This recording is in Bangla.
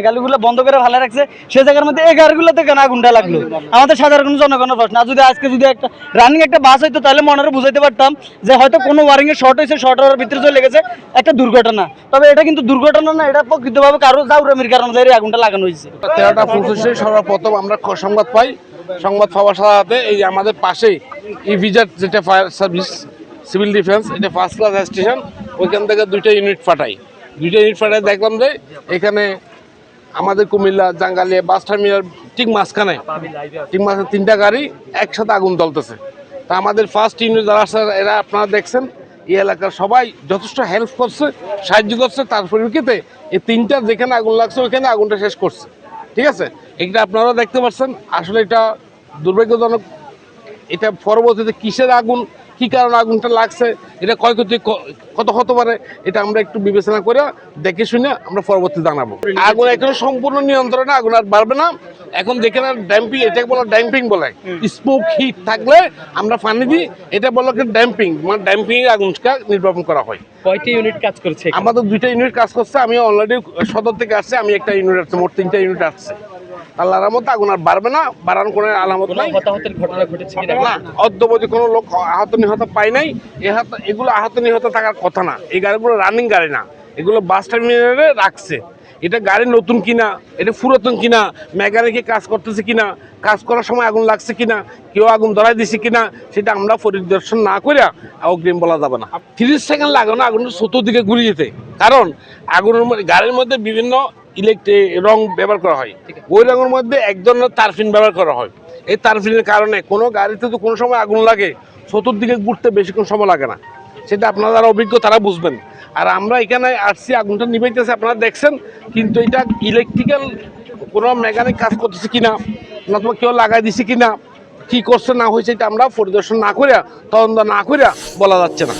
গাড়িগুলো বন্ধ করে ভালো রাখছে, সে জায়গার মধ্যে এই গাড়িগুলোতে কেন আগুনটা লাগলো? আমাদের সাধারণ জনগণের প্রশ্ন। আর যদি আজকে যদি একটা রানিং একটা বাস হইতো, তাহলে মনে বুঝাইতে পারতাম যে হয়তো কোনো ওয়ারিং এ শর্ট হয়েছে, শর্ট হওয়ার ভিতরে চলে গেছে একটা দুর্ঘটনা। তবে এটা কিন্তু দুর্ঘটনা না, এটা প্রকৃতভাবে কারো জাউরামির কারণে আগুনটা লাগানো হয়েছে। 13টা ফুলসে সর্বপ্রথম আমরা সংবাদ পাই। সংবাদ পাওয়ার সাথে এই আমাদের পাশেই ইভিজার যেটা ফায়ার সার্ভিস সিভিল ডিফেন্স, এটা ফার্স্ট ক্লাস স্টেশন, ওইখান থেকে 2টা ইউনিট পাঠাই। 2টা ইউনিট পাঠাই দেখলাম যে এখানে আমাদের কুমিল্লা জাঙ্গালিয়া বাস টার্মিনাল ঠিক মাঝখানে 3টা গাড়ি একসাথে আগুন জ্বলতেছে। তা আমাদের ফার্স্ট ইউনিট যারা আছে এরা আপনারা দেখছেন এই এলাকার সবাই যথেষ্ট হেল্প করছে, সাহায্য করছে। তার পরিপ্রেক্ষিতে এই 3টা যেখানে আগুন লাগছে ওইখানে আগুনটা শেষ করছে। ঠিক আছে, এটা আপনারাও দেখতে পাচ্ছেন। আসলে এটা দুর্ভাগ্যজনক। এটা পরবর্তীতে কিসের আগুন, কি কারণে আগুনটা লাগছে, এটা ক্ষয়ক্ষতি কত হতে পারে, এটা আমরা একটু বিবেচনা করে দেখে শুনে আমরা পরবর্তী জানাবো। আগুন এখন সম্পূর্ণ নিয়ন্ত্রণে, আগুন আর বাড়বে না। এখন দেখেন ড্যাম্পিং, এটাকে বলা ড্যাম্পিং বলে। স্মোক হিট থাকলে আমরা পানি দিই, এটা বলা ড্যাম্পিং, মানে ড্যাম্পিং আগুনটা নির্বাপন করা হয়। কয়টি ইউনিট কাজ করছে? আমাদের 2টা ইউনিট কাজ করছে। আমি অলরেডি সদর থেকে আসছে, আমি একটা ইউনিট আসছে, মোট 3টা ইউনিট আসছে। আল্লাহর রহমতে আগুন আর বাড়বে না, বাড়ানোর কোনো আলামত নাই। হতাহতের ঘটনা ঘটেছে কিনা? না, অদ্যবধি কোনো লোক আহত নিহত পাই নাই। এগুলো আহত নিহত থাকার কথা না। এই গাড়িগুলো রানিং গাড়ি না, এগুলো বাস টার্মিনালে রাখছে। এটা গাড়ি নতুন কিনা, এটা পুরাতন কিনা, মেকানিকে কাজ করতেছে কিনা, কাজ করার সময় আগুন লাগছে কিনা, কেউ আগুন ধরাই দিছে কিনা, সেটা আমরা পরিদর্শন না করে অগ্রিম বলা যাবে না। 30 সেকেন্ড লাগানো আগুনটা চতুর্দিকে ঘুরে যেতে, কারণ আগুনের গাড়ির মধ্যে বিভিন্ন ইলেকট্রিক রং ব্যবহার করা হয়। ওই রঙের মধ্যে এক ধরনের তারফিন ব্যবহার করা হয়। এই তারফিনের কারণে কোনো গাড়িতে তো কোনো সময় আগুন লাগে, চতুর্দিকে ঘুরতে বেশিক্ষণ সময় লাগে না। সেটা আপনারা যারা অভিজ্ঞ তারা বুঝবেন। আর আমরা এখানে আসছি, আগুনটা নিভাইতেছে আপনারা দেখছেন, কিন্তু এটা ইলেকট্রিক্যাল কোনো মেকানিক কাজ করতেছে কিনা, নতুবা কেউ লাগাই দিছে কিনা, কি করছে না হয়েছে, এটা আমরা পরিদর্শন না করে, তদন্ত না করে বলা যাচ্ছে না।